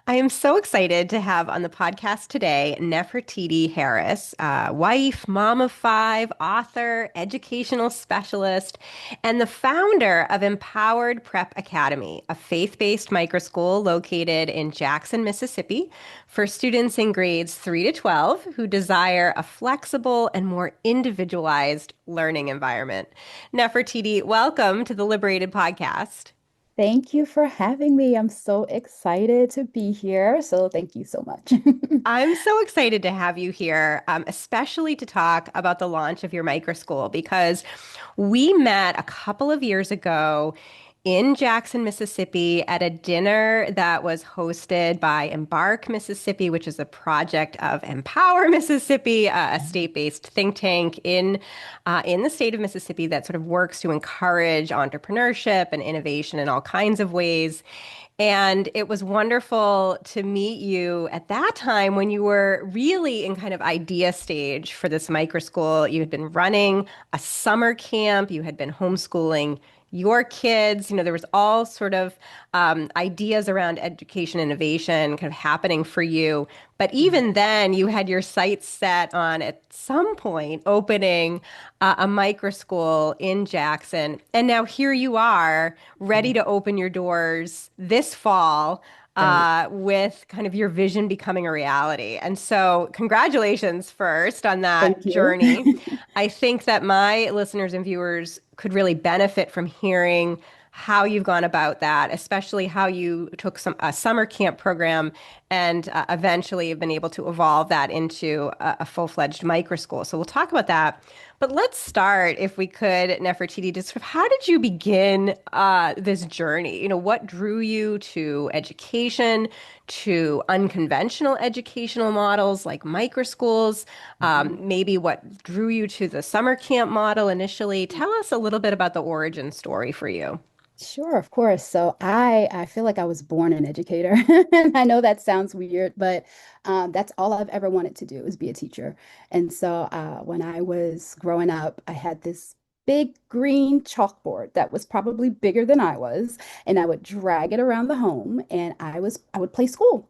I am so excited to have on the podcast today Nefertiti Harris, wife, mom of five, author, educational specialist, and the founder of Empowered Prep Academy, a faith-based microschool located in Jackson, Mississippi, for students in grades 3 to 12 who desire a flexible and more individualized learning environment. Nefertiti, welcome to the Liberated Podcast. Thank you for having me. I'm so excited to be here. So thank you so much. I'm so excited to have you here, especially to talk about the launch of your microschool because we met a couple of years ago in Jackson, Mississippi, at a dinner that was hosted by Embark Mississippi, which is a project of Empower Mississippi, a state-based think tank in the state of Mississippi that sort of works to encourage entrepreneurship and innovation in all kinds of ways. And it was wonderful to meet you at that time when you were really in kind of idea stage for this microschool. You had been running a summer camp, you had been homeschooling your kids. There was all sort of ideas around education innovation kind of happening for you. But even then, you had your sights set on at some point opening a microschool in Jackson. And now here you are, ready to open your doors this fall Right. with kind of your vision becoming a reality. And so, congratulations first on that Thank you. journey. I think that my listeners and viewers could really benefit from hearing how you've gone about that, especially how you took a summer camp program and eventually have been able to evolve that into a full-fledged micro school. So we'll talk about that. But let's start, if we could, Nefertiti, just sort of how did you begin this journey? What drew you to education, to unconventional educational models like micro schools? Mhm. Maybe what drew you to the summer camp model initially? Tell us a little bit about the origin story for you. Sure, of course. So I feel like I was born an educator. And I know that sounds weird, but that's all I've ever wanted to do is be a teacher. And so when I was growing up, I had this big green chalkboard that was probably bigger than I was, and I would drag it around the home and I would play school.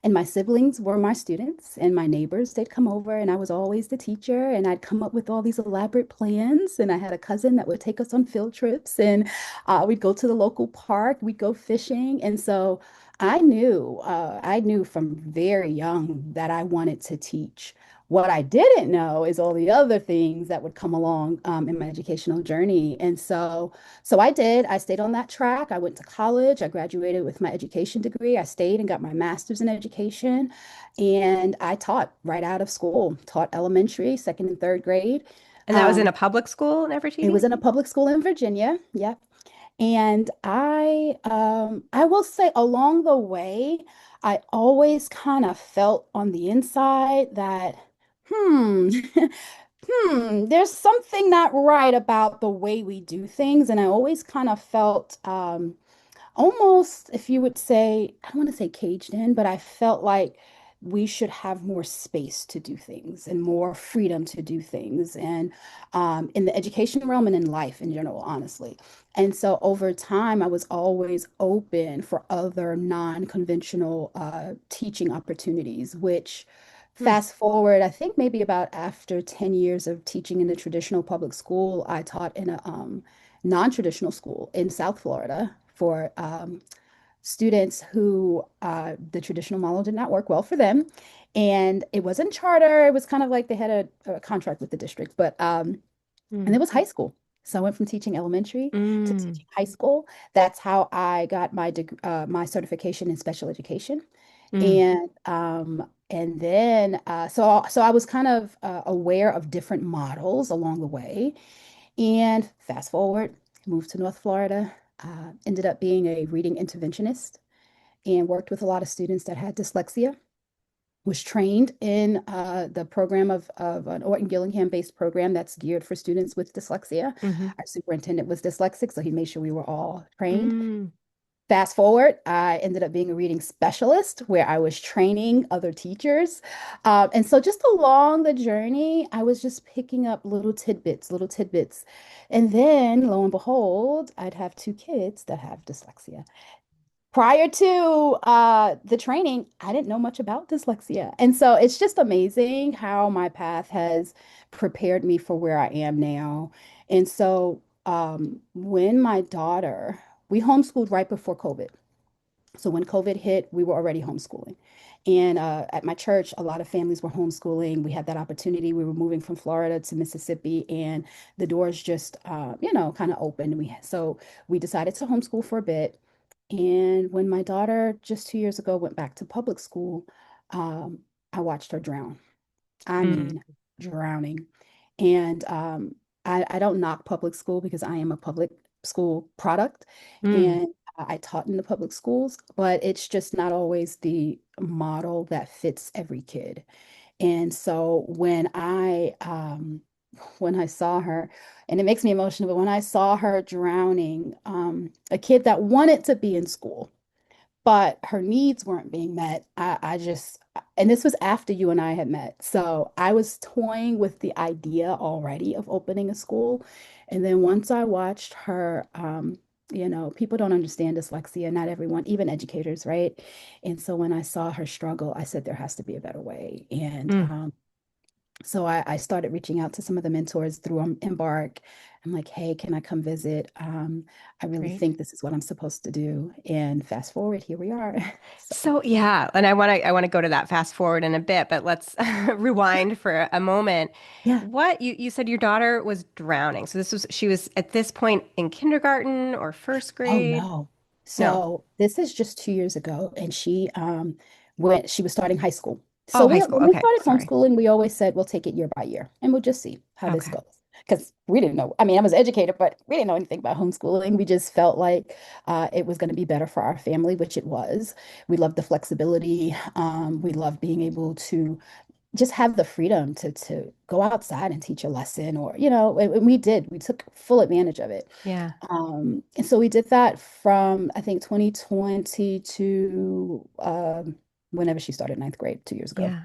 And my siblings were my students, and my neighbors, they'd come over, and I was always the teacher, and I'd come up with all these elaborate plans. And I had a cousin that would take us on field trips, and we'd go to the local park, we'd go fishing. And so I knew from very young that I wanted to teach. What I didn't know is all the other things that would come along in my educational journey. And so I did. I stayed on that track. I went to college. I graduated with my education degree. I stayed and got my master's in education. And I taught right out of school, taught elementary, second and third grade. And that was in Um, a public school, it Nefertiti? was in a public school in Virginia. Yep. And I will say along the way, I always kind of felt on the inside that, hmm, there's something not right about the way we do things. And I always kind of felt almost, if you would say, I don't want to say caged in, but I felt like we should have more space to do things and more freedom to do things, and in the education realm and in life in general, honestly. And so over time, I was always open for other non-conventional teaching opportunities, which Hmm. fast forward, I think maybe about after 10 years of teaching in the traditional public school, I taught in a non-traditional school in South Florida for students who the traditional model did not work well for them. And it wasn't charter. It was kind of like they had a contract with the district, but and Mm. it was high school. So I went from teaching elementary to Mm. teaching high school. That's how I got my certification in special education. Mm. And then so I was kind of aware of different models along the way. And fast forward, moved to North Florida, ended up being a reading interventionist and worked with a lot of students that had dyslexia. Was trained in the program of an Orton Gillingham based program that's geared for students with dyslexia. Mhm. Our superintendent was dyslexic, so he made sure we were all trained. Mm. Fast forward, I ended up being a reading specialist where I was training other teachers. And so just along the journey, I was just picking up little tidbits, little tidbits. And then lo and behold, I'd have two kids that have dyslexia. prior to the training, I didn't know much about dyslexia. And so it's just amazing how my path has prepared me for where I am now. And so when my daughter, we homeschooled right before COVID. So when COVID hit, we were already homeschooling. And at my church, a lot of families were homeschooling. We had that opportunity. We were moving from Florida to Mississippi, and the doors just, kind of opened. So we decided to homeschool for a bit. And when my daughter just 2 years ago went back to public school, um, I watched her drown. I Mm, mean, drowning. And I don't knock public school because I am a public school product mm. and I taught in the public schools, but it's just not always the model that fits every kid. And so when I saw her, and it makes me emotional, but when I saw her drowning, a kid that wanted to be in school, but her needs weren't being met. I just, and this was after you and I had met. So I was toying with the idea already of opening a school. And then once I watched her, people don't understand dyslexia, not everyone, even educators, right? And so when I saw her struggle, I said, there has to be a better way. And Mm. so I started reaching out to some of the mentors through Embark. I'm like, hey, can I come visit? I really Great. think this is what I'm supposed to do. And fast forward, here we are. So, So yeah, and I want to go to that fast forward in a bit, but let's rewind for a moment. yeah. What you said your daughter was drowning. So she was at this point in kindergarten or first Oh grade? no. No. So this is just 2 years ago, and she was starting high school. So Oh, high school. when we Okay, started sorry. homeschooling, we always said we'll take it year by year, and we'll just see how this Okay. goes. Because we didn't know. I mean, I was educated, but we didn't know anything about homeschooling. We just felt like it was going to be better for our family, which it was. We loved the flexibility. We loved being able to just have the freedom to go outside and teach a lesson, or and we did. We took full advantage of it. Yeah. And so we did that from, I think, 2020 to whenever she started ninth grade 2 years ago. Yeah.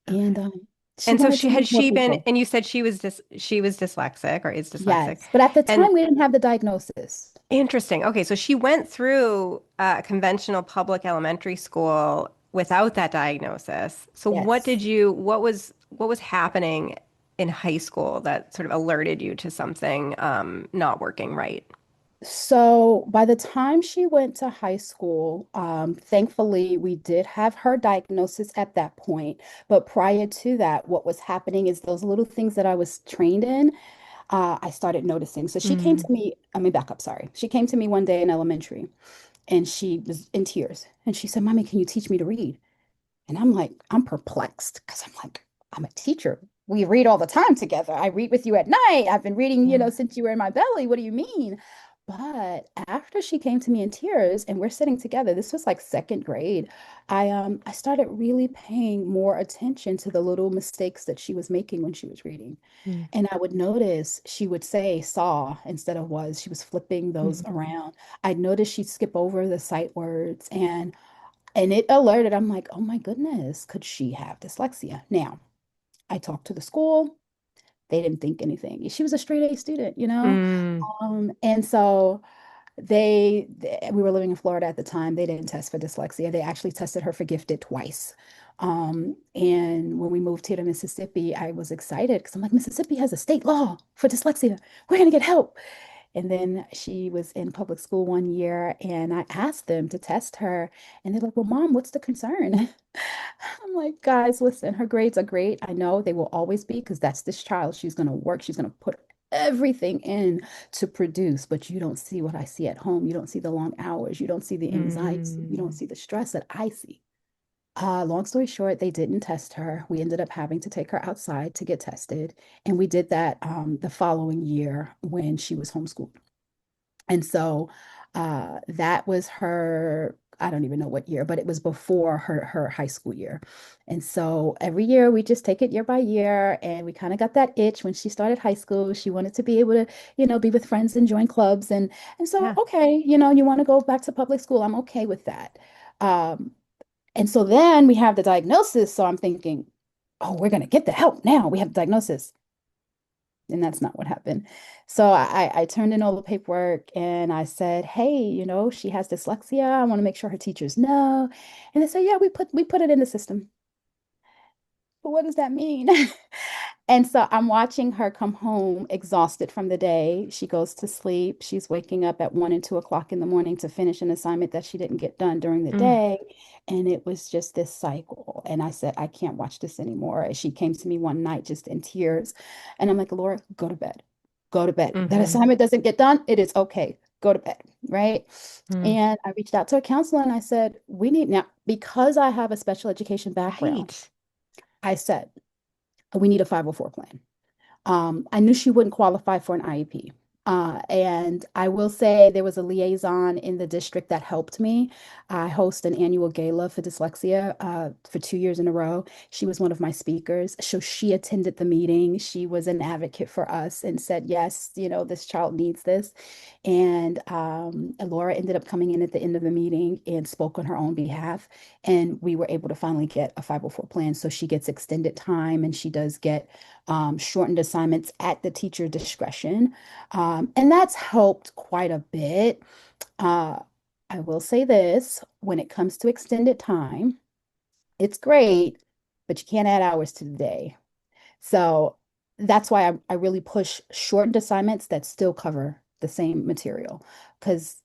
And Okay. she And so wanted to meet more she been, people. and you said she was dyslexic or is dyslexic. Yes. But at the And time, we didn't have the diagnosis. interesting. Okay, so she went through a conventional public elementary school without that diagnosis. So Yes. what was happening in high school that sort of alerted you to something not working right? So by the time she went to high school, thankfully we did have her diagnosis at that point. But prior to that, what was happening is those little things that I was trained in, I started noticing. So she came Mm, to me, let me back up, sorry. She came to me one day in elementary and she was in tears. And she said, Mommy, can you teach me to read? And I'm like, I'm perplexed because I'm like, I'm a teacher. We read all the time together. I read with you at night. I've been reading, yeah. since you were in my belly. What do you mean? But after she came to me in tears and we're sitting together, this was like second grade, I started really paying more attention to the little mistakes that she was making when she was reading. Mm, And I would notice she would say saw instead of was. She was flipping those mm, around. I'd notice she'd skip over the sight words and it alerted. I'm like, oh my goodness, could she have dyslexia? Now, I talked to the school. They didn't think anything. She was a straight A student, you know? mm, And so we were living in Florida at the time. They didn't test for dyslexia. They actually tested her for gifted twice. And when we moved here to Mississippi, I was excited because I'm like, Mississippi has a state law for dyslexia. We're going to get help. And then she was in public school one year, and I asked them to test her, and they're like, well, Mom, what's the concern? I'm like, guys, listen, her grades are great. I know they will always be because that's this child. She's going to work, she's going to put everything in to produce, but you don't see what I see at home. You don't see the long hours. You don't see the anxiety. You don't mm, see the stress that I see. Long story short, they didn't test her. We ended up having to take her outside to get tested. And we did that the following year when she was homeschooled. And so that was her, I don't even know what year, but it was before her high school year. And so every year we just take it year by year. And we kind of got that itch when she started high school. She wanted to be able to, be with friends and join clubs. And so, yeah. okay, you want to go back to public school. I'm okay with that. Um, and so then we have the diagnosis. So I'm thinking, oh, we're going to get the help now. We have the diagnosis. And that's not what happened. So I turned in all the paperwork and I said, hey, she has dyslexia. I want to make sure her teachers know. And they said, yeah, we put it in the system. But what does that mean? And so I'm watching her come home exhausted from the day. She goes to sleep. She's waking up at 1 and 2 o'clock in the morning to finish an assignment that she didn't get done during the Mm, day. And it was just this cycle. And I said, I can't watch this anymore. She came to me one night just in tears. And I'm like, Laura, go to bed. Go to bed. That hmm assignment doesn't get done. It is okay. Go to bed. Right. mm. And I reached out to a counselor and I said, we need now, because I have a special education background, Right. I said, we need a 504 plan. I knew she wouldn't qualify for an IEP. And I will say there was a liaison in the district that helped me. I host an annual gala for dyslexia for 2 years in a row. She was one of my speakers. So she attended the meeting. She was an advocate for us and said, yes, this child needs this. And Laura ended up coming in at the end of the meeting and spoke on her own behalf. And we were able to finally get a 504 plan. So she gets extended time and she does get shortened assignments at the teacher discretion. And that's helped quite a bit. Uh, I will say this, when it comes to extended time, it's great, but you can't add hours to the day. So that's why I really push shortened assignments that still cover the same material because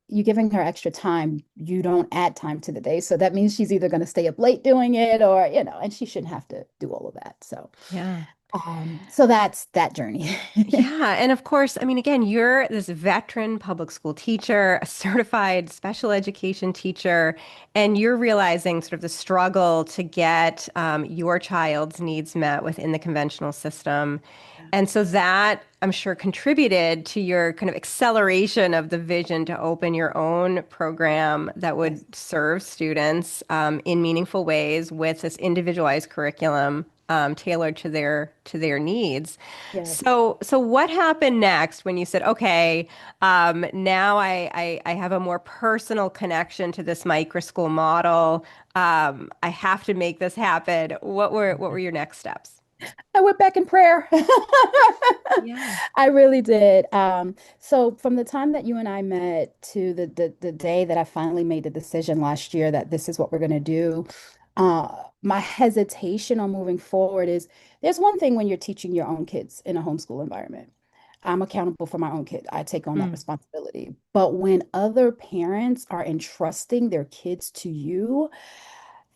you giving her extra time, you don't add time to the day. So that means she's either going to stay up late doing it or, and she shouldn't have to do all of that. Yeah. So that's that journey. Yeah. And of course, I mean, again, you're this veteran public school teacher, a certified special education teacher, and you're realizing sort of the struggle to get your child's needs met within the conventional system. And so that, I'm sure, contributed to your kind of acceleration of the vision to open your own program that would Yes, serve students in meaningful ways with this individualized curriculum tailored to their needs. yes. So what happened next when you said, okay, now I have a more personal connection to this microschool model. I have to make this happen. What were your next steps? I went back in prayer. Yeah. I really did. So from the time that you and I met to the day that I finally made the decision last year that this is what we're going to do, my hesitation on moving forward is there's one thing when you're teaching your own kids in a homeschool environment. I'm accountable for my own kid. I take on that Mm, responsibility. But when other parents are entrusting their kids to you,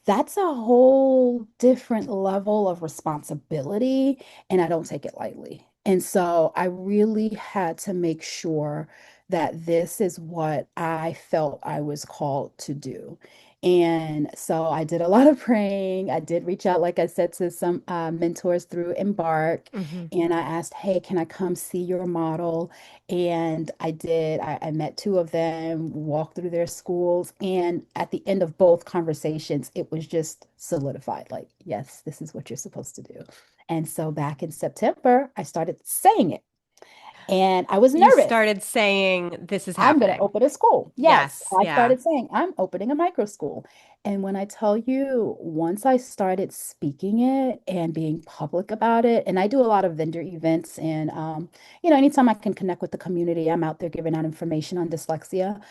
that's a whole different level of responsibility, and I don't take it lightly. And so I really had to make sure that this is what I felt I was called to do. And so I did a lot of praying. I did reach out, like I said, to some mentors through Embark. hmm And I asked, hey, can I come see your model? And I did. I met two of them, walked through their schools, and at the end of both conversations, it was just solidified like, yes, this is what you're supposed to do. And so back in September, I started saying it, and I was You nervous. started saying this is I'm going to happening. open a school. Yes, Yes. I Yeah. started saying I'm opening a micro school. And when I tell you, once I started speaking it and being public about it, and I do a lot of vendor events, and anytime I can connect with the community, I'm out there giving out information on dyslexia.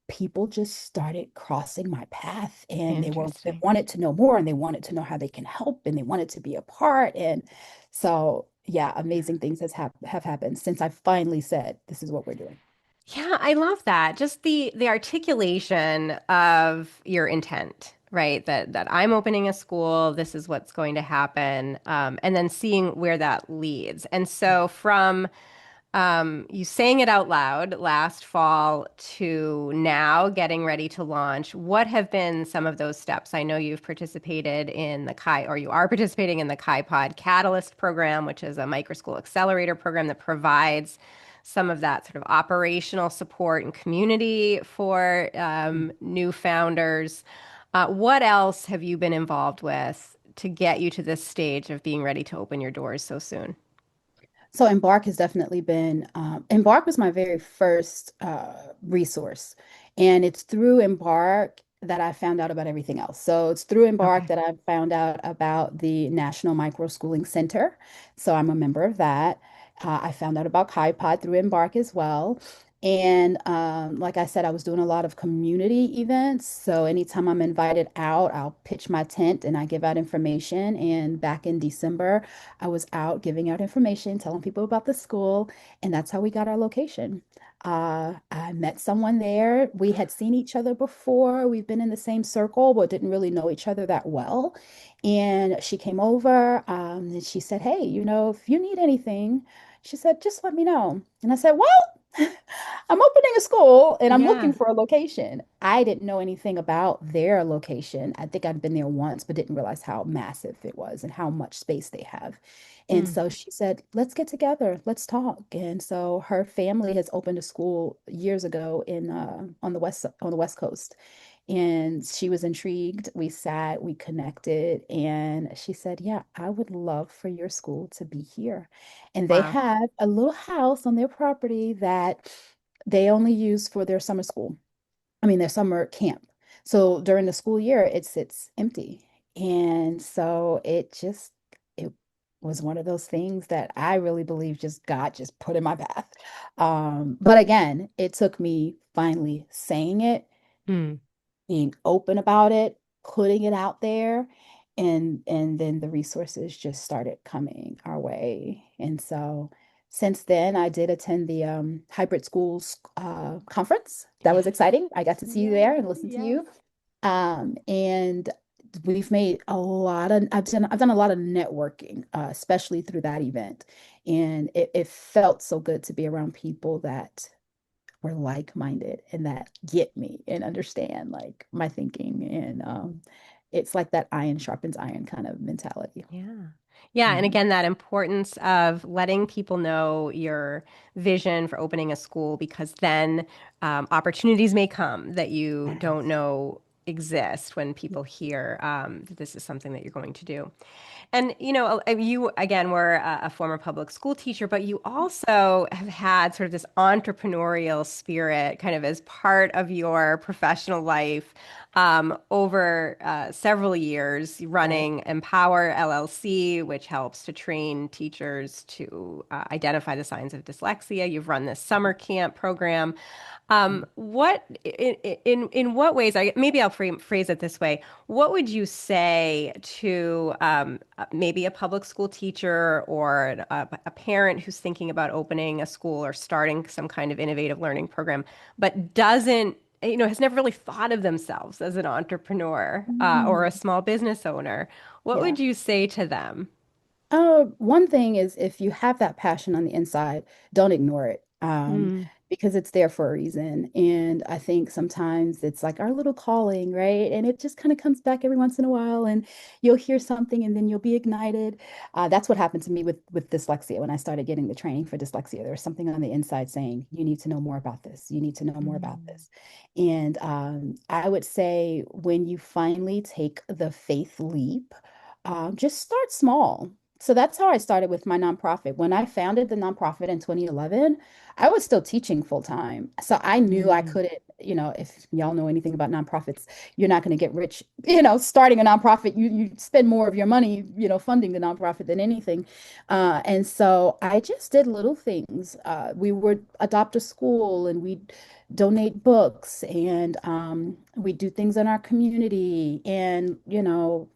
People just started crossing my path, and they Interesting. wanted to know more, and they wanted to know how they can help, and they wanted to be a part. And so, yeah, amazing things have happened since I finally said this is what we're doing. Yeah, I love that. Just the articulation of your intent, right? That I'm opening a school, this is what's going to happen, and then seeing where that leads. And so from you saying it out loud last fall to now getting ready to launch, what have been some of those steps? I know you've participated in the Chi, or you are participating in the Chi Pod Catalyst program, which is a microschool accelerator program that provides some of that sort of operational support and community for new founders. What else have you been involved with to get you to this stage of being ready to open your doors so soon? So Embark has definitely been, Embark was my very first resource. And it's through Embark. that I found out about everything else. So it's through Embark Okay. that I found out about the National Microschooling Center. So I'm a member of that. I found out about Kai Pod through Embark as well. And like I said, I was doing a lot of community events. So anytime I'm invited out, I'll pitch my tent and I give out information. And back in December, I was out giving out information, telling people about the school. And that's how we got our location. I met someone there. We had seen each other before. We've been in the same circle, but didn't really know each other that well. And she came over, and she said, "Hey, if you need anything," she said, "just let me know." And I said, "Well, I'm opening a school and I'm looking Yeah. for a location." I didn't know anything about their location. I think I'd been there once, but didn't realize how massive it was and how much space they have. And Mm. so she said, "Let's get together, let's talk." And so her family has opened a school years ago in on the West Coast. And she was intrigued. We sat, we connected, and she said, "Yeah, I would love for your school to be here." And they Wow. have a little house on their property that they only use for their summer school. I mean, their summer camp. So during the school year, it sits empty. And so it was one of those things that I really believe just God just put in my path. But again, it took me finally saying it, Mm. being open about it, putting it out there, and then the resources just started coming our way. And so since then, I did attend the hybrid schools conference. That was Yes. exciting. I got to see you there and Yeah. listen to Yes. you. And we've made a lot of I've done a lot of networking, especially through that event. And it felt so good to be around people that were like-minded and that get me and understand like my thinking. And it's like that iron sharpens iron kind of mentality. Yeah. Yeah. And Mhm. again, that importance of letting people know your vision for opening a school, because then opportunities may come that you don't Yes. know exist when people hear that this is something that you're going to do. And you again were a former public school teacher, but you also have had sort of this entrepreneurial spirit kind of as part of your professional life over several years, Right. running Empower LLC, which helps to train teachers to identify the signs of dyslexia. You've run this summer camp program. What in what ways? Maybe I'll phrase it this way. What would you say to maybe a public school teacher or a parent who's thinking about opening a school or starting some kind of innovative learning program, but doesn't, has never really thought of themselves as an entrepreneur or a Mhm. small business owner? What Yeah. would you say to them? One thing is if you have that passion on the inside, don't ignore it. Mm, Because it's there for a reason. And I think sometimes it's like our little calling, right? And it just kind of comes back every once in a while, and you'll hear something, and then you'll be ignited. That's what happened to me with dyslexia when I started getting the training for dyslexia. There was something on the inside saying, "You need to know more about this. You need to know more about mm, this." And I would say when you finally take the faith leap, just start small. So that's how I started with my nonprofit. When I founded the nonprofit in 2011, I was still teaching full time. So I knew I mm, couldn't, if y'all know anything about nonprofits, you're not going to get rich, starting a nonprofit. You spend more of your money, funding the nonprofit than anything. And so I just did little things. We would adopt a school and we'd donate books and we do things in our community. And,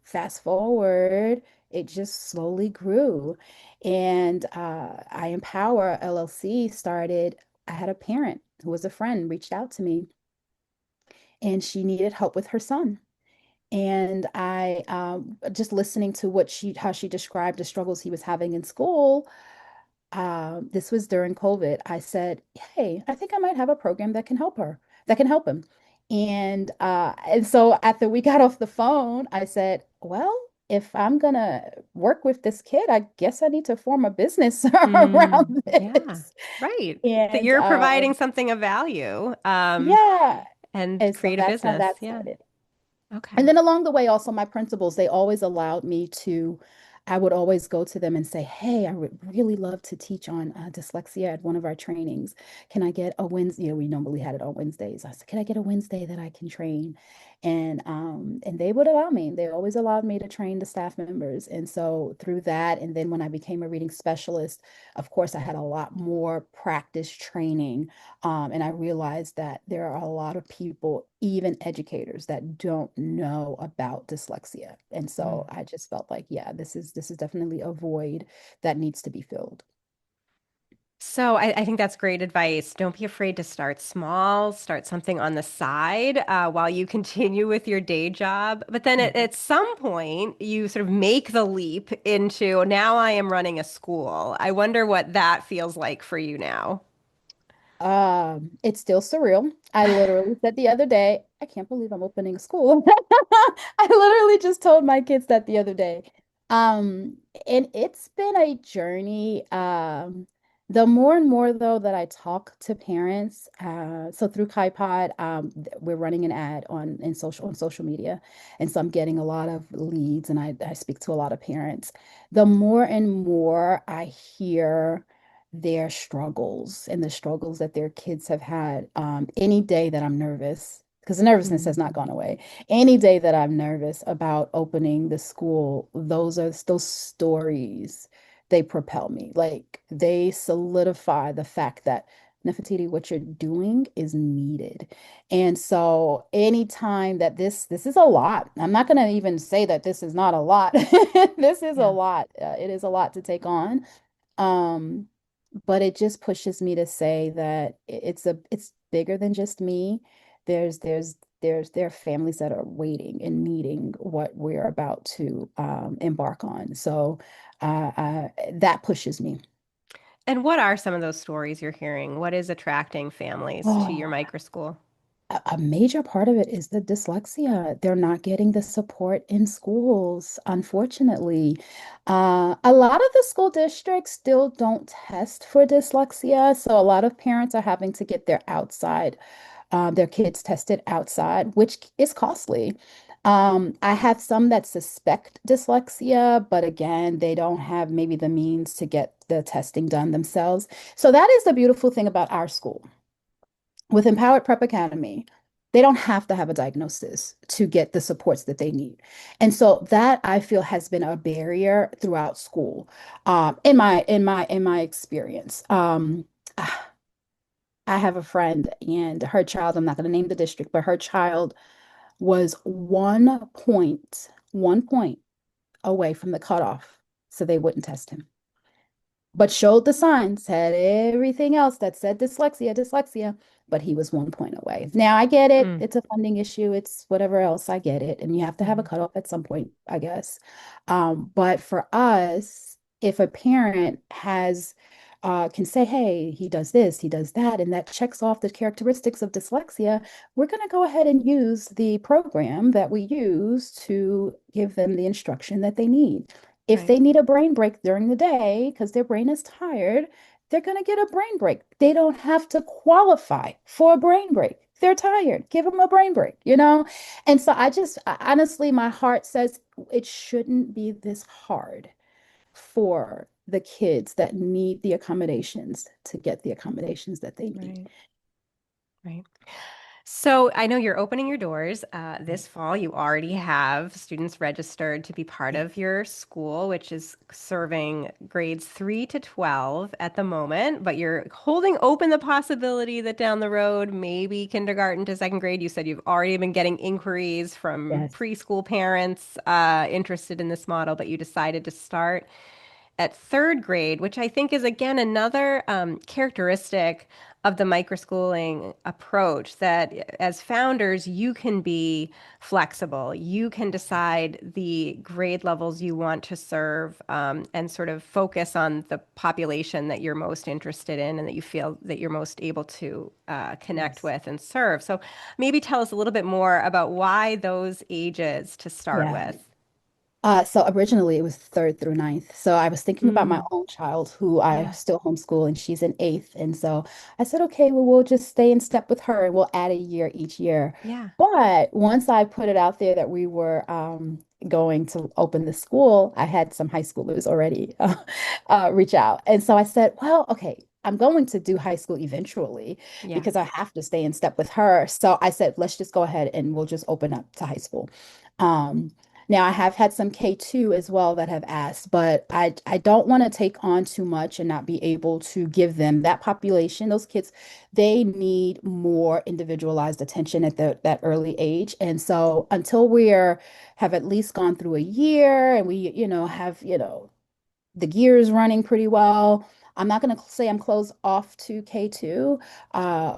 fast forward, it just slowly grew. And I Empower LLC started. I had a parent who was a friend reached out to me and she needed help with her son. And I just listening to how she described the struggles he was having in school. This was during COVID. I said, "Hey, I think I might have a program that can help him." And so after we got off the phone, I said, "Well, if I'm gonna work with this kid, I guess I need to form a business around yeah, this." right. That And you're providing something of value yeah, and and so create a that's how business. that Yeah. started. And Okay. then along the way, also my principals, they always allowed me to I would always go to them and say, hey, I would really love to teach on dyslexia at one of our trainings. Can I get a Wednesday? You know, we normally had it on Wednesdays. I said, can I get a Wednesday that I can train? And they would allow me. They always allowed me to train the staff members. And so through that, and then when I became a reading specialist, of course, I had a lot more practice training. And I realized that there are a lot of people, even educators, that don't know about dyslexia. And so I just felt like, yeah, this is definitely a void that needs to be filled. So I think that's great advice. Don't be afraid to start small, start something on the side while you continue with your day job. But then Mhm. at some point, you sort of make the leap into now I am running a school. I wonder what that feels like for you now. It's still surreal. I literally said the other day, I can't believe I'm opening a school. I literally just told my kids that the other day. Um, and it's been a journey. The more and more though that I talk to parents, so through KaiPod, we're running an ad on social media. And so I'm getting a lot of leads and I speak to a lot of parents. The more and more I hear their struggles and the struggles that their kids have had. Any day that I'm nervous, because the nervousness has not gone away, any day that I'm nervous about opening the school, those stories, they propel me. Like they solidify the fact that Nefertiti, what you're doing is needed. And so anytime that this is a lot, I'm not going to even say that this is not a lot. This is a Yeah. lot. It is a lot to take on. Um, but it just pushes me to say that it's bigger than just me. There are families that are waiting and needing what we're about to embark on. So that pushes me. And what are some of those stories you're hearing? What is attracting families to your Oh, micro school? a major part of it is the dyslexia. They're not getting the support in schools, unfortunately. A lot of the school districts still don't test for dyslexia, so a lot of parents are having to get their kids tested outside, which is costly. I have some that suspect dyslexia, but again, they don't have maybe the means to get the testing done themselves. So that is the beautiful thing about our school. With Empowered Prep Academy, they don't have to have a diagnosis to get the supports that they need. And so that I feel has been a barrier throughout school, in my experience. I have a friend and her child, I'm not going to name the district, but her child was 1 point away from the cutoff, so they wouldn't test him, but showed the signs, had everything else that said dyslexia, dyslexia, but he was 1 point away. Now I get it. Mm. It's a funding issue. It's whatever else. I get it. And you have to have a Mhm. cutoff at some point, I guess. But for us, if a parent can say, hey, he does this, he does that, and that checks off the characteristics of dyslexia, we're going to go ahead and use the program that we use to give them the instruction that they need. If Right. they need a brain break during the day because their brain is tired, they're going to get a brain break. They don't have to qualify for a brain break. They're tired. Give them a brain break, you know? And so honestly, my heart says it shouldn't be this hard for the kids that need the accommodations to get the accommodations that they need. Right. Right. So I know you're opening your doors this fall. You already have students registered to be part Yeah. of your school, which is serving grades 3 to 12 at the moment, but you're holding open the possibility that down the road, maybe kindergarten to second grade. You said you've already been getting inquiries from Yes. preschool parents interested in this model, but you decided to start at third grade, which I think is again another characteristic of the microschooling approach that as founders, you can be flexible. You can decide the grade levels you want to serve and sort of focus on the population that you're most interested in and that you feel that you're most able to connect Yes. with and serve. So maybe tell us a little bit more about why those ages to start Yeah. with. So originally it was third through ninth. So I was thinking about my Mm, own child who I yeah, still homeschool and she's in eighth. And so I said, okay, well, we'll just stay in step with her and we'll add a year each year. yeah. But once I put it out there that we were going to open the school, I had some high schoolers already reach out. And so I said, well, okay, I'm going to do high school eventually Yeah. because I have to stay in step with her. So I said, let's just go ahead and we'll just open up to high school. Um, Now I have had some K2 as well that have asked, but I don't want to take on too much and not be able to give them that population, those kids, they need more individualized attention at that early age. And so until we're have at least gone through a year and we, have, the gears running pretty well. I'm not going to say I'm closed off to K2,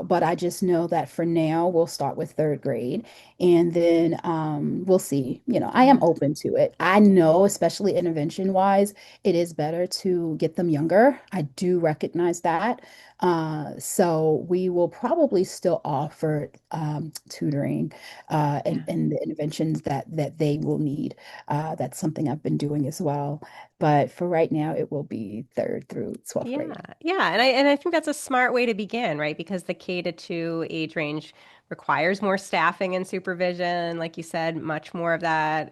but I just know that for now we'll start with third grade and then we'll see. I am Yeah. open to it. I know, especially intervention wise, it is better to get them younger. I do recognize that. So we will probably still offer tutoring and, Yeah. and the interventions that they will need. That's something I've been doing as well. But for right now, it will be third through 12th Yeah, grade. yeah, and I think that's a smart way to begin, right? Because the K to 2 age range requires more staffing and supervision, like you said, much more of that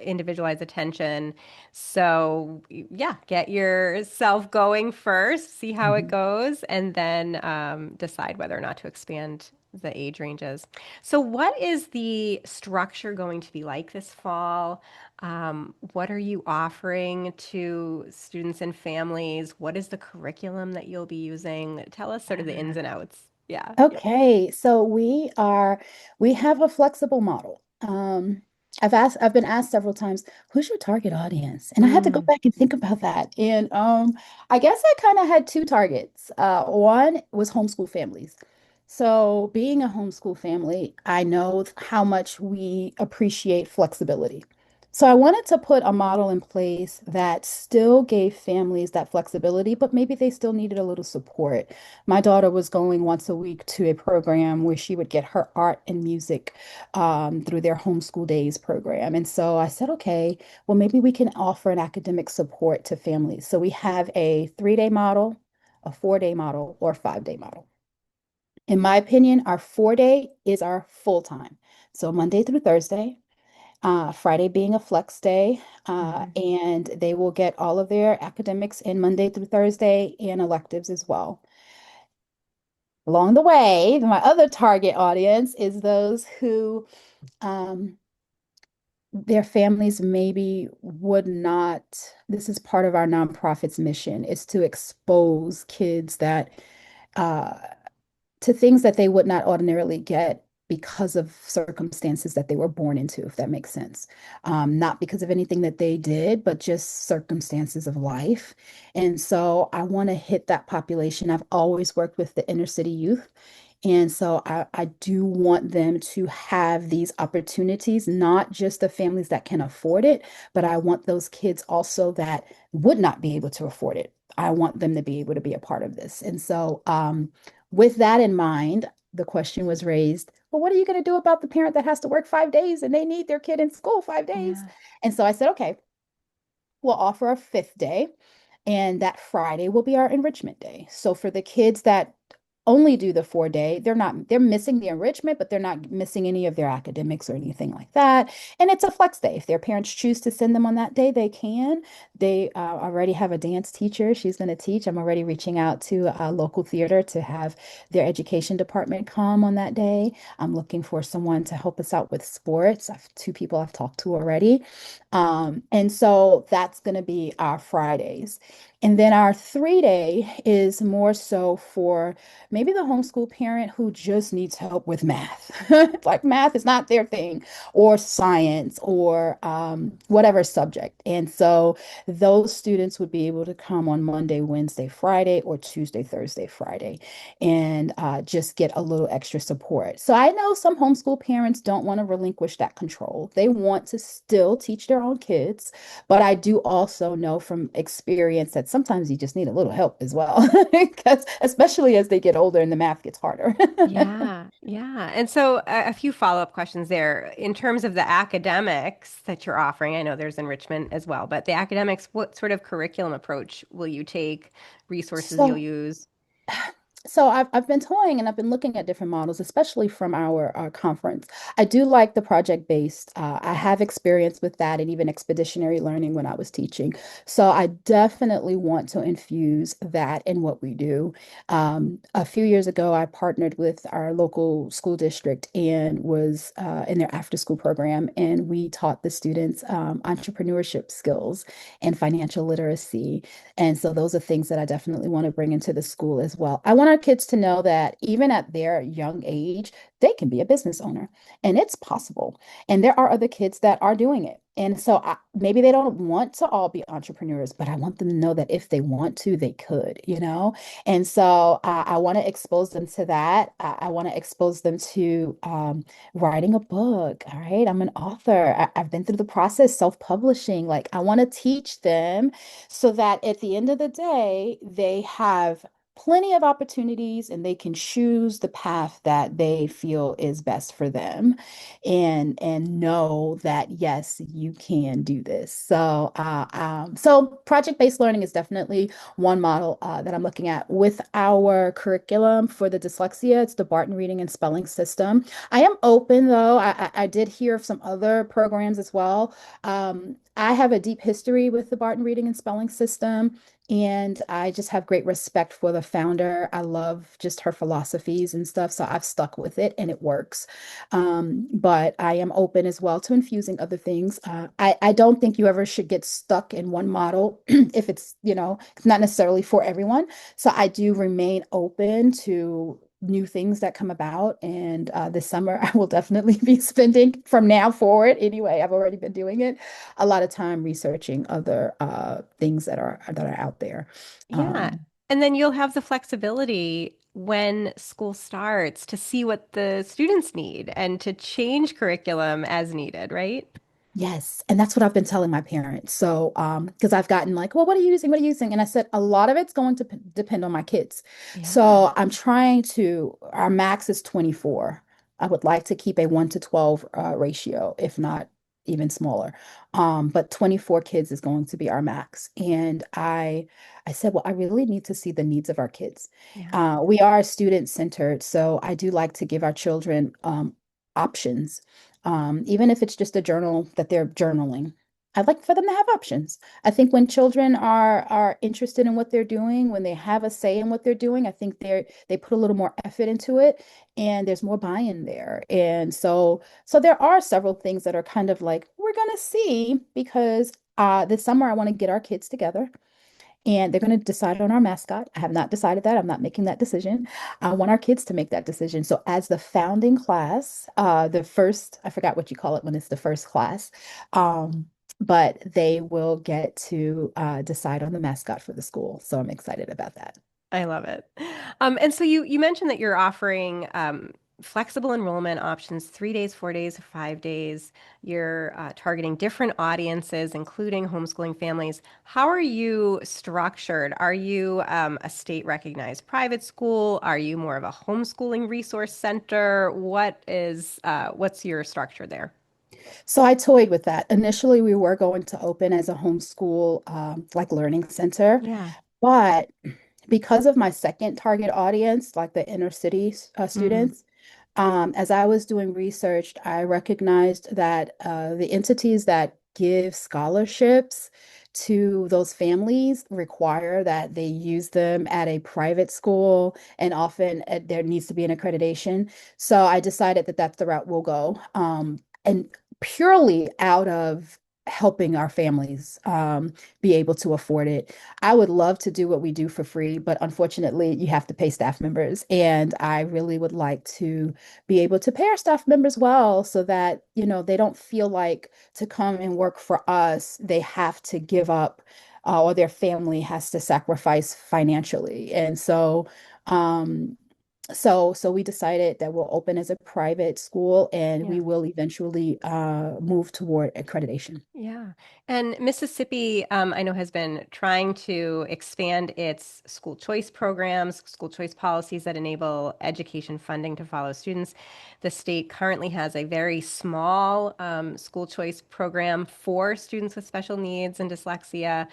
individualized attention. So yeah, get yourself going first, see how it Mhm. goes, and then decide whether or not to expand the age ranges. So what is the structure going to be like this fall? What are you offering to students and families? What is the curriculum that you'll be using? Tell us sort of the ins and outs. Yeah. Okay, so we have a flexible model. I've been asked several times, who's your target audience? And I had to go Mm, back and think about that. And I guess I kind of had two targets. One was homeschool families. So being a homeschool family, I know how much we appreciate flexibility. So I wanted to put a model in place that still gave families that flexibility, but maybe they still needed a little support. My daughter was going once a week to a program where she would get her art and music through their homeschool days program. And so I said, okay, well, maybe we can offer an academic support to families. So we have a 3-day model, a 4-day model, or a 5-day model. In my opinion, our 4-day is our full time. So Monday through Thursday, Friday being a flex day, mhm. and they will get all of their academics in Monday through Thursday and electives as well. Along the way, my other target audience is those who um, their families maybe would not. This is part of our nonprofit's mission, is to expose kids that uh, to things that they would not ordinarily get because of circumstances that they were born into, if that makes sense. Not because of anything that they did, but just circumstances of life. And so I want to hit that population. I've always worked with the inner city youth. And so I do want them to have these opportunities, not just the families that can afford it, but I want those kids also that would not be able to afford it. I want them to be able to be a part of this. And so, with that in mind, the question was raised, well, what are you going to do about the parent that has to work 5 days and they need their kid in school 5 days? Yeah. And so I said, okay, we'll offer a fifth day, and that Friday will be our enrichment day. So for the kids that only do the 4 day, they're missing the enrichment, but they're not missing any of their academics or anything like that. And it's a flex day. If their parents choose to send them on that day, they can. They already have a dance teacher. She's going to teach. I'm already reaching out to a local theater to have their education department come on that day. I'm looking for someone to help us out with sports. I've two people I've talked to already. And so that's going to be our Fridays. And then our 3 day is more so for maybe the homeschool parent who just needs help with math. Like math is not their thing, or science, or whatever subject. And so those students would be able to come on Monday, Wednesday, Friday, or Tuesday, Thursday, Friday, and just get a little extra support. So I know some homeschool parents don't want to relinquish that control. They want to still teach their own kids, but I do also know from experience that sometimes you just need a little help as well, because especially as they get older and the math gets harder. Yeah, yeah. And so a few follow-up questions there. In terms of the academics that you're offering, I know there's enrichment as well, but the academics, what sort of curriculum approach will you take, resources you'll So use? So I've been toying and I've been looking at different models, especially from our conference. I do like the project based. I have experience with that and even expeditionary learning when I was teaching. So I definitely want to infuse that in what we do. A few years ago, I partnered with our local school district and was in their after school program, and we taught the students entrepreneurship skills and financial literacy. And so those are things that I definitely want to bring into the school as well. I want our kids to know that even at their young age, they can be a business owner and it's possible. And there are other kids that are doing it. And so maybe they don't want to all be entrepreneurs, but I want them to know that if they want to, they could, you know? And so I want to expose them to that. I want to expose them to writing a book. All right. I'm an author. I've been through the process, self-publishing. Like, I want to teach them so that at the end of the day, they have plenty of opportunities and they can choose the path that they feel is best for them and know that yes, you can do this. So project-based learning is definitely one model that I'm looking at with our curriculum for the dyslexia. It's the Barton reading and spelling system. I am open though. I did hear of some other programs as well. I have a deep history with the Barton reading and spelling system, and I just have great respect for the founder. I love just her philosophies and stuff, so I've stuck with it and it works. But I am open as well to infusing other things. I don't think you ever should get stuck in one model if it's, it's not necessarily for everyone. So I do remain open to new things that come about. And this summer, I will definitely be spending from now forward. Anyway, I've already been doing it a lot of time researching other things that are out there. Yeah. Um, And then you'll have the flexibility when school starts to see what the students need and to change curriculum as needed, right? Yes, and that's what I've been telling my parents. So, because I've gotten like, well, what are you using? What are you using? And I said, a lot of it's going to depend on my kids. Yeah. So I'm trying to, our max is 24. I would like to keep a 1 to 12 ratio, if not even smaller. But 24 kids is going to be our max. And I said, well, I really need to see the needs of our kids. Yeah. We are student centered, so I do like to give our children options even if it's just a journal that they're journaling. I'd like for them to have options. I think when children are interested in what they're doing, when they have a say in what they're doing, I think they put a little more effort into it and there's more buy-in there. And so there are several things that are kind of like we're gonna see because this summer I want to get our kids together and they're going to decide on our mascot. I have not decided that. I'm not making that decision. I want our kids to make that decision. So, as the founding class, the first, I forgot what you call it when it's the first class, um, but they will get to decide on the mascot for the school. So, I'm excited about that. I love it. And so you mentioned that you're offering flexible enrollment options, 3 days, 4 days, 5 days. You're targeting different audiences, including homeschooling families. How are you structured? Are you a state recognized private school? Are you more of a homeschooling resource center? What's your structure there? So, I toyed with that. Initially, we were going to open as a homeschool, like learning center, Yeah. but because of my second target audience, like the inner city Mm, students, as I was doing research, I recognized that the entities that give scholarships to those families require that they use them at a private school, and often there needs to be an accreditation. So I decided that that's the route we'll go, and purely out of helping our families be able to afford it. I would love to do what we do for free, but unfortunately, you have to pay staff members. And I really would like to be able to pay our staff members well so that, they don't feel like to come and work for us, they have to give up or their family has to sacrifice financially. And so we decided that we'll open as a private school and we yeah. will eventually move toward accreditation. Yeah. And Mississippi, I know, has been trying to expand its school choice programs, school choice policies that enable education funding to follow students. The state currently has a very small school choice program for students with special needs and dyslexia.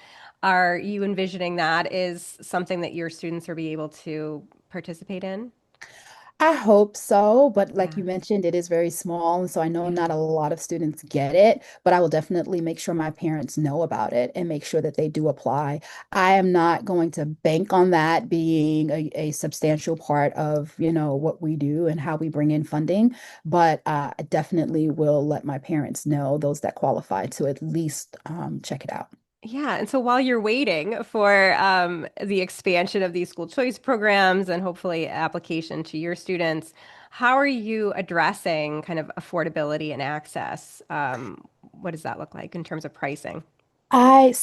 Are you envisioning that is something that your students are be able to participate in? I hope so, but like Yeah. you mentioned, it is very small, and so I know Yeah. not a lot of students get it, but I will definitely make sure my parents know about it and make sure that they do apply. I am not going to bank on that being a substantial part of, what we do and how we bring in funding, but I definitely will let my parents know, those that qualify, to at least check it out. Yeah, and so while you're waiting for the expansion of these school choice programs and hopefully application to your students, how are you addressing kind of affordability and access? What does that look like in terms of pricing? I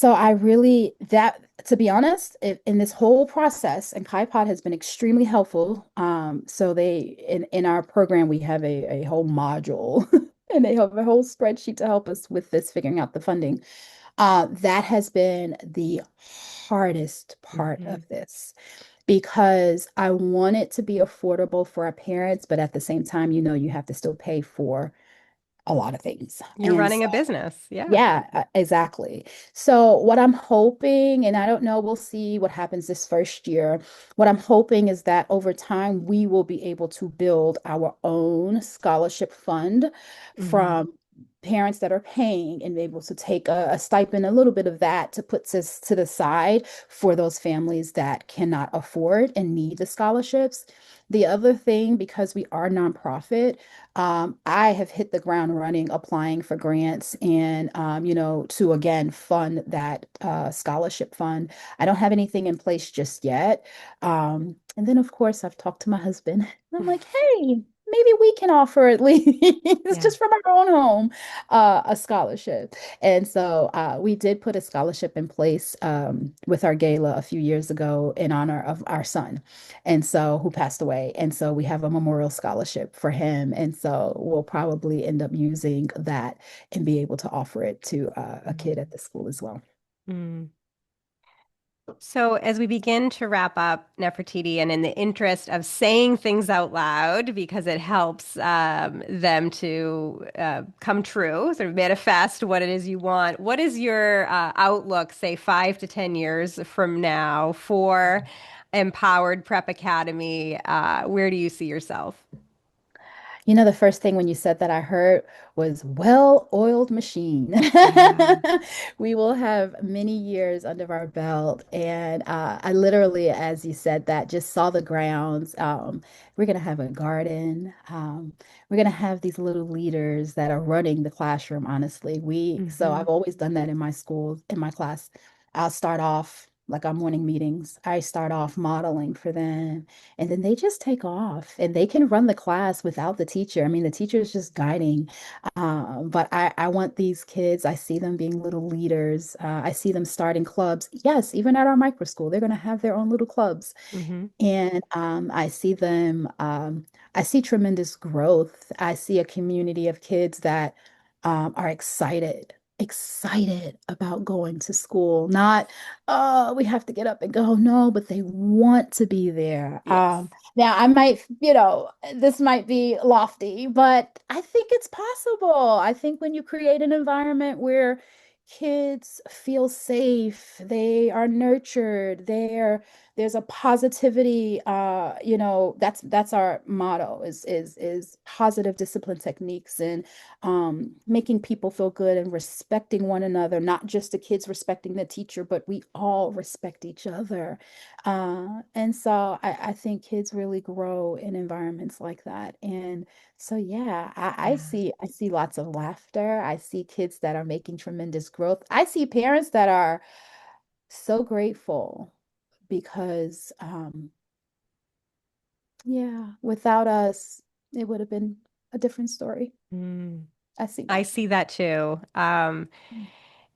really, that, to be honest, in this whole process, and KaiPod has been extremely helpful. So in our program, we have a whole module and they have a whole spreadsheet to help us with this, figuring out the funding. That has been the hardest part Hmm. of this because I want it to be affordable for our parents, but at the same time, you have to still pay for a lot of things. You're And running so a business. Yeah. yeah, exactly. So what I'm hoping, and I don't know, we'll see what happens this first year. What I'm hoping is that over time we will be able to build our own scholarship fund Hmm. from parents that are paying and be able to take a stipend, a little bit of that to put to the side for those families that cannot afford and need the scholarships. The other thing, because we are nonprofit, I have hit the ground running applying for grants and, to again fund that scholarship fund. I don't have anything in place just yet. And then, of course, I've talked to my husband. I'm like, hey, maybe we can offer at least Yeah. just from our own home a scholarship. And so we did put a scholarship in place with our gala a few years ago in honor of our son and so who passed away. And so we have a memorial scholarship for him. And so we'll probably end up using that and be able to offer it to a kid at the school as well. Mm. So, as we begin to wrap up Nefertiti, and in the interest of saying things out loud because it helps them to come true, sort of manifest what it is you want, what is your outlook, say 5 to 10 years from now, for Empowered Prep Academy? Where do you see yourself? The first thing when you said that I heard was well-oiled machine. Yeah. We will have many years under our belt. And I literally, as you said that, just saw the grounds. We're going to have a garden. We're going to have these little leaders that are running the classroom, honestly. So Hmm. I've always done that in my school, in my class. I'll start off like our morning meetings. I start off modeling for them. And then they just take off and they can run the class without the teacher. I mean, the teacher is just guiding. But I want these kids, I see them being little leaders. I see them starting clubs. Yes, even at our micro school, they're going to have their own little clubs. Hmm. And I see tremendous growth. I see a community of kids that are excited about going to school. Not, oh, we have to get up and go. No, but they want to be there. Yes. Now, I might, this might be lofty, but I think it's possible. I think when you create an environment where kids feel safe, they are nurtured, there's a positivity, that's our motto is positive discipline techniques and making people feel good and respecting one another, not just the kids respecting the teacher, but we all respect each other. And so I think kids really grow in environments like that. And so yeah, Yeah. I see lots of laughter. I see kids that are making tremendous growth. I see parents that are so grateful because yeah, without us, it would have been a different story. Mm. I see I that. see that too.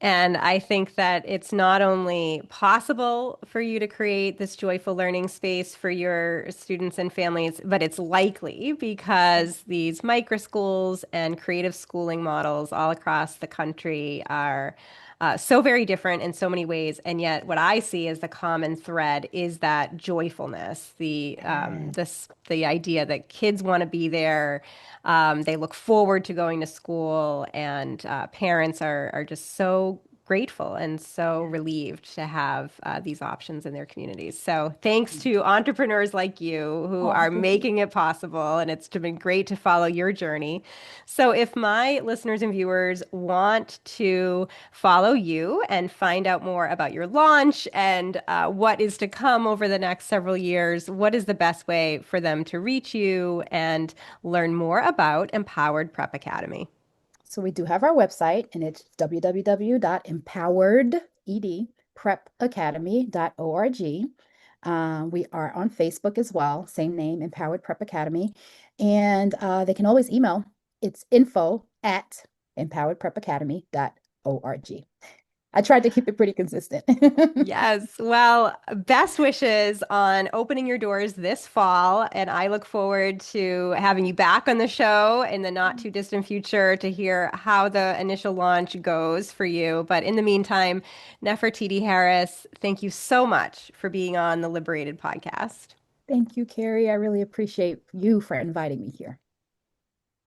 And I think that it's not only possible for you to create this joyful learning space for your students and families, but it's likely because these micro schools and creative schooling models all across the country are so very different in so many ways. And yet, what I see as the common thread is that joyfulness, Yeah. the idea that kids want to be there, they look forward to going to school, and parents are just so grateful and so relieved to have these options in their communities. So thanks to entrepreneurs like you who Oh, are thank you. making it possible, and it's been great to follow your journey. So if my listeners and viewers want to follow you and find out more about your launch and what is to come over the next several years, what is the best way for them to reach you and learn more about Empowered Prep Academy? So we do have our website, and it's www.empoweredprepacademy.org. We are on Facebook as well, same name, Empowered Prep Academy. And they can always email. It's info@empoweredprepacademy.org. I tried to keep it pretty consistent. Yes. Well, best wishes on opening your doors this fall. And I look forward to having you back on the show in the not too distant future to hear how the initial launch goes for you. But in the meantime, Nefertiti Harris, thank you so much for being on the Liberated podcast. Thank you, Kerry. I really appreciate you for inviting me here.